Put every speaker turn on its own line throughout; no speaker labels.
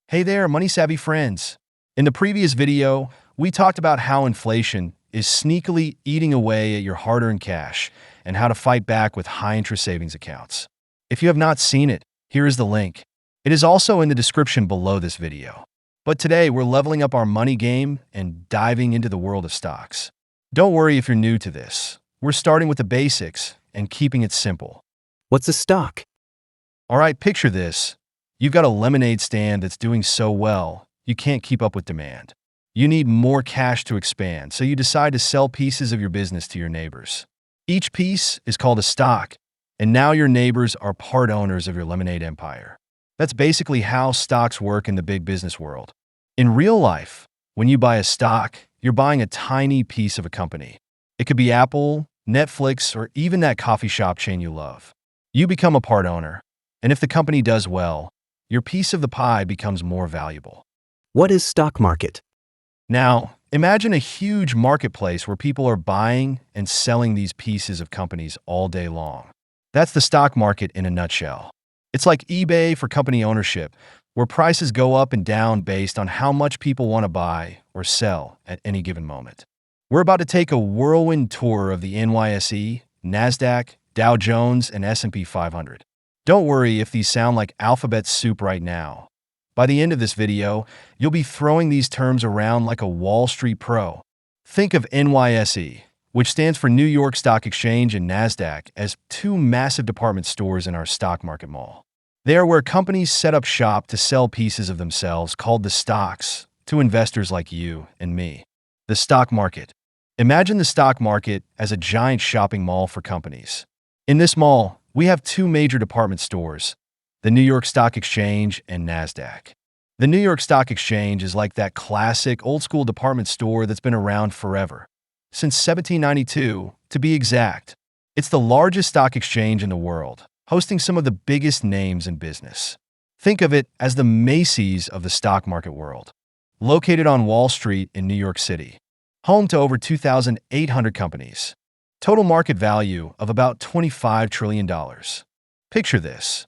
Hey there, money-savvy friends. In the previous video, we talked about how inflation is sneakily eating away at your hard-earned cash and how to fight back with high-interest savings accounts. If you have not seen it, here is the link. It is also in the description below this video. But today, we're leveling up our money game and diving into the world of stocks. Don't worry if you're new to this. We're starting with the basics and keeping it simple.
What's a stock?
All right, picture this. You've got a lemonade stand that's doing so well, you can't keep up with demand. You need more cash to expand, so you decide to sell pieces of your business to your neighbors. Each piece is called a stock, and now your neighbors are part owners of your lemonade empire. That's basically how stocks work in the big business world. In real life, when you buy a stock, you're buying a tiny piece of a company. It could be Apple, Netflix, or even that coffee shop chain you love. You become a part owner, and if the company does well, your piece of the pie becomes more valuable.
What is stock market?
Now, imagine a huge marketplace where people are buying and selling these pieces of companies all day long. That's the stock market in a nutshell. It's like eBay for company ownership, where prices go up and down based on how much people want to buy or sell at any given moment. We're about to take a whirlwind tour of the NYSE, NASDAQ, Dow Jones, and S&P 500. Don't worry if these sound like alphabet soup right now. By the end of this video, you'll be throwing these terms around like a Wall Street pro. Think of NYSE, which stands for New York Stock Exchange, and NASDAQ as two massive department stores in our stock market mall. They are where companies set up shop to sell pieces of themselves called the stocks to investors like you and me. The stock market. Imagine the stock market as a giant shopping mall for companies. In this mall, we have two major department stores, the New York Stock Exchange and NASDAQ. The New York Stock Exchange is like that classic old-school department store that's been around forever, since 1792, to be exact. It's the largest stock exchange in the world, hosting some of the biggest names in business. Think of it as the Macy's of the stock market world. Located on Wall Street in New York City, home to over 2,800 companies. Total market value of about $25 trillion. Picture this.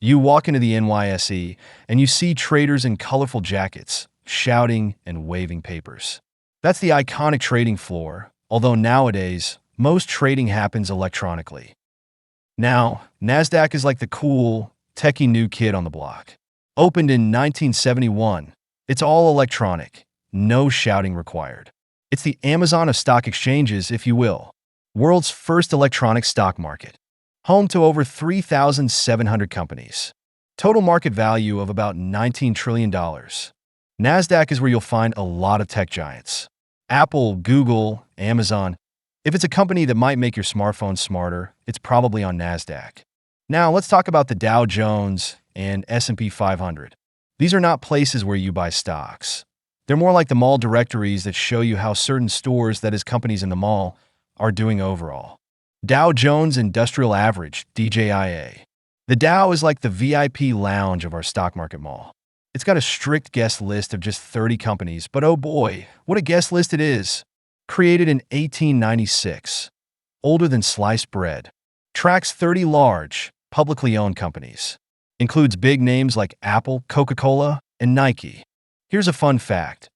You walk into the NYSE and you see traders in colorful jackets, shouting and waving papers. That's the iconic trading floor, although nowadays, most trading happens electronically. Now, NASDAQ is like the cool, techie new kid on the block. Opened in 1971, it's all electronic, no shouting required. It's the Amazon of stock exchanges, if you will. World's first electronic stock market. Home to over 3,700 companies. Total market value of about $19 trillion. NASDAQ is where you'll find a lot of tech giants. Apple, Google, Amazon. If it's a company that might make your smartphone smarter, it's probably on NASDAQ. Now, let's talk about the Dow Jones and S&P 500. These are not places where you buy stocks. They're more like the mall directories that show you how certain stores, that is companies in the mall, are doing overall. Dow Jones Industrial Average, DJIA. The Dow is like the VIP lounge of our stock market mall. It's got a strict guest list of just 30 companies, but oh boy, what a guest list it is. Created in 1896. Older than sliced bread. Tracks 30 large, publicly owned companies. Includes big names like Apple, Coca-Cola, and Nike. Here's a fun fact.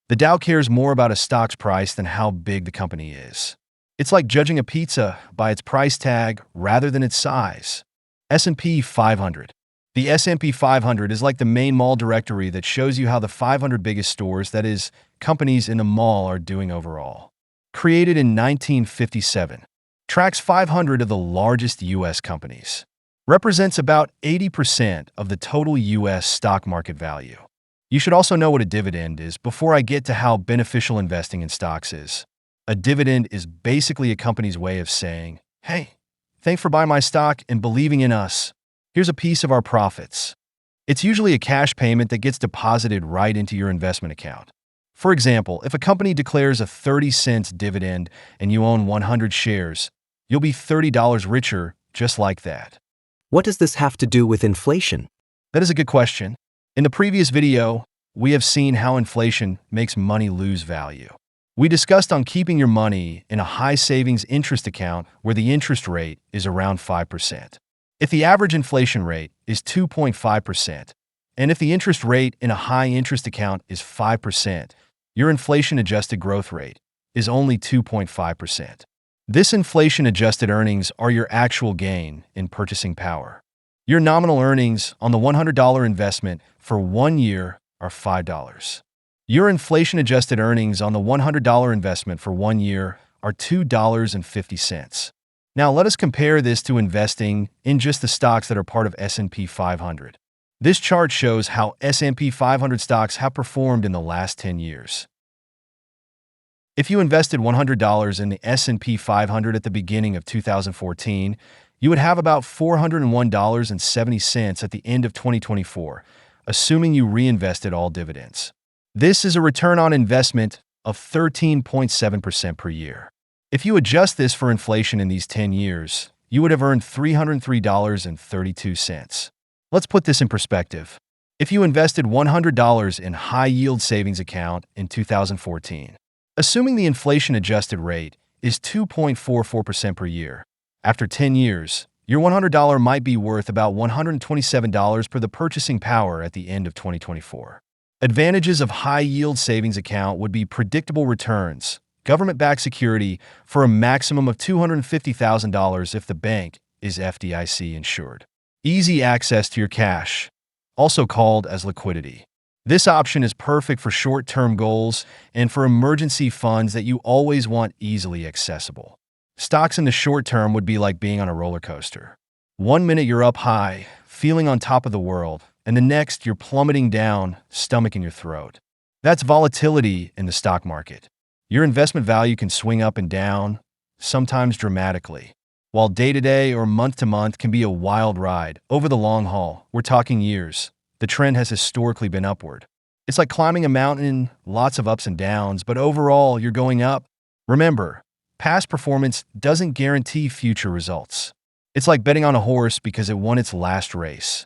The Dow cares more about a stock's price than how big the company is. It's like judging a pizza by its price tag rather than its size. S&P 500. The S&P 500 is like the main mall directory that shows you how the 500 biggest stores, that is, companies in a mall, are doing overall. Created in 1957. Tracks 500 of the largest U.S. companies. Represents about 80% of the total U.S. stock market value. You should also know what a dividend is before I get to how beneficial investing in stocks is. A dividend is basically a company's way of saying, hey, thanks for buying my stock and believing in us. Here's a piece of our profits. It's usually a cash payment that gets deposited right into your investment account. For example, if a company declares a 30-cent dividend and you own 100 shares, you'll be $30 richer just like that.
What does this have to do with inflation?
That is a good question. In the previous video, we have seen how inflation makes money lose value. We discussed on keeping your money in a high savings interest account where the interest rate is around 5%. If the average inflation rate is 2.5%, And if the interest rate in a high-interest account is 5%, your inflation-adjusted growth rate is only 2.5%. This inflation-adjusted earnings are your actual gain in purchasing power. Your nominal earnings on the $100 investment for 1 year are $5. Your inflation-adjusted earnings on the $100 investment for 1 year are $2.50. Now let us compare this to investing in just the stocks that are part of S&P 500. This chart shows how S&P 500 stocks have performed in the last 10 years. If you invested $100 in the S&P 500 at the beginning of 2014, you would have about $401.70 at the end of 2024, assuming you reinvested all dividends. This is a return on investment of 13.7% per year. If you adjust this for inflation in these 10 years, you would have earned $303.32. Let's put this in perspective. If you invested $100 in high-yield savings account in 2014, assuming the inflation-adjusted rate is 2.44% per year, after 10 years, your $100 might be worth about $127 per the purchasing power at the end of 2024. Advantages of high-yield savings account would be predictable returns, government-backed security for a maximum of $250,000 if the bank is FDIC insured. Easy access to your cash, also called as liquidity. This option is perfect for short-term goals and for emergency funds that you always want easily accessible. Stocks in the short term would be like being on a roller coaster. 1 minute you're up high, feeling on top of the world, and the next you're plummeting down, stomach in your throat. That's volatility in the stock market. Your investment value can swing up and down, sometimes dramatically. While day-to-day or month-to-month can be a wild ride, over the long haul, we're talking years, the trend has historically been upward. It's like climbing a mountain, lots of ups and downs, but overall you're going up. Remember, past performance doesn't guarantee future results. It's like betting on a horse because it won its last race.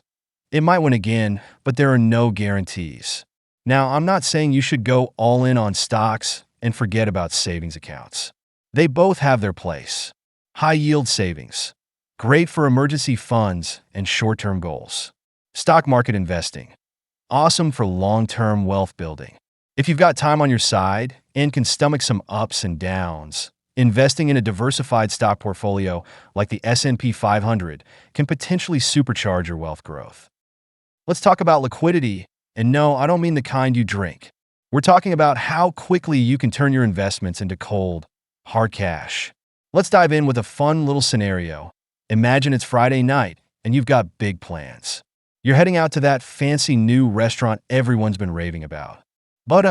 It might win again, but there are no guarantees. Now, I'm not saying you should go all in on stocks and forget about savings accounts. They both have their place. High-yield savings, great for emergency funds and short-term goals. Stock market investing, awesome for long-term wealth building. If you've got time on your side and can stomach some ups and downs, investing in a diversified stock portfolio like the S&P 500 can potentially supercharge your wealth growth. Let's talk about liquidity, and no, I don't mean the kind you drink. We're talking about how quickly you can turn your investments into cold, hard cash. Let's dive in with a fun little scenario. Imagine it's Friday night, and you've got big plans. You're heading out to that fancy new restaurant everyone's been raving about. But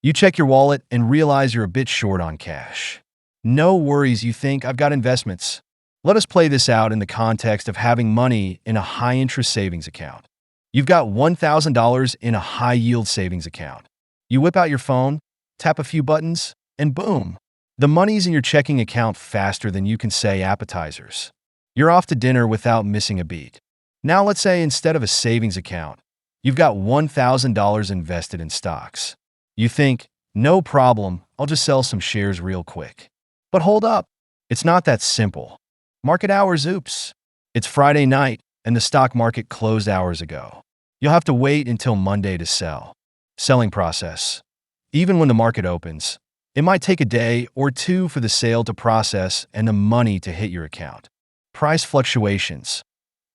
you check your wallet and realize you're a bit short on cash. No worries, you think, I've got investments. Let us play this out in the context of having money in a high-interest savings account. You've got $1,000 in a high-yield savings account. You whip out your phone, tap a few buttons, and boom, the money's in your checking account faster than you can say appetizers. You're off to dinner without missing a beat. Now let's say instead of a savings account, you've got $1,000 invested in stocks. You think, no problem, I'll just sell some shares real quick. But hold up, it's not that simple. Market hours, oops. It's Friday night, and the stock market closed hours ago. You'll have to wait until Monday to sell. Selling process. Even when the market opens, it might take a day or two for the sale to process and the money to hit your account. Price fluctuations.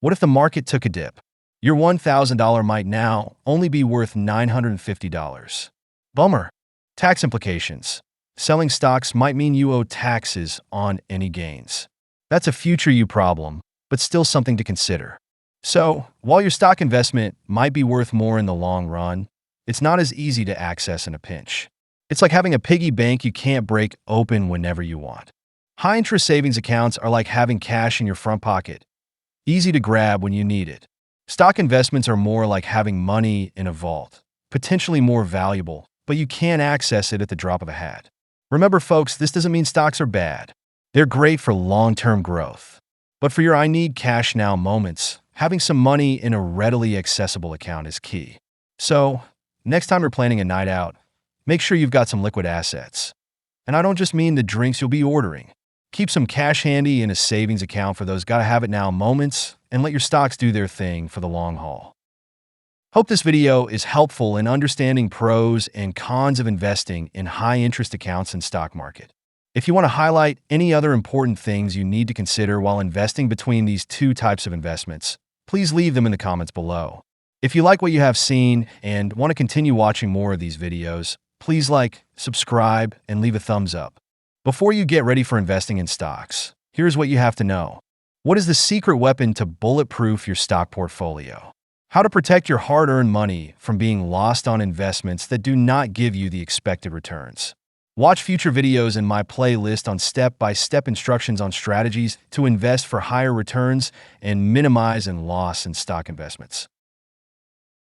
What if the market took a dip? Your $1,000 might now only be worth $950. Bummer. Tax implications. Selling stocks might mean you owe taxes on any gains. That's a future you problem, but still something to consider. So, while your stock investment might be worth more in the long run, it's not as easy to access in a pinch. It's like having a piggy bank you can't break open whenever you want. High-interest savings accounts are like having cash in your front pocket, easy to grab when you need it. Stock investments are more like having money in a vault, potentially more valuable, but you can't access it at the drop of a hat. Remember, folks, this doesn't mean stocks are bad. They're great for long-term growth. But for your I need cash now moments, having some money in a readily accessible account is key. So, next time you're planning a night out, make sure you've got some liquid assets. And I don't just mean the drinks you'll be ordering. Keep some cash handy in a savings account for those gotta-have-it-now moments, and let your stocks do their thing for the long haul. Hope this video is helpful in understanding pros and cons of investing in high-interest accounts and stock market. If you want to highlight any other important things you need to consider while investing between these two types of investments, please leave them in the comments below. If you like what you have seen and want to continue watching more of these videos, please like, subscribe, and leave a thumbs up. Before you get ready for investing in stocks, here's what you have to know. What is the secret weapon to bulletproof your stock portfolio? How to protect your hard-earned money from being lost on investments that do not give you the expected returns. Watch future videos in my playlist on step-by-step instructions on strategies to invest for higher returns and minimize loss in stock investments.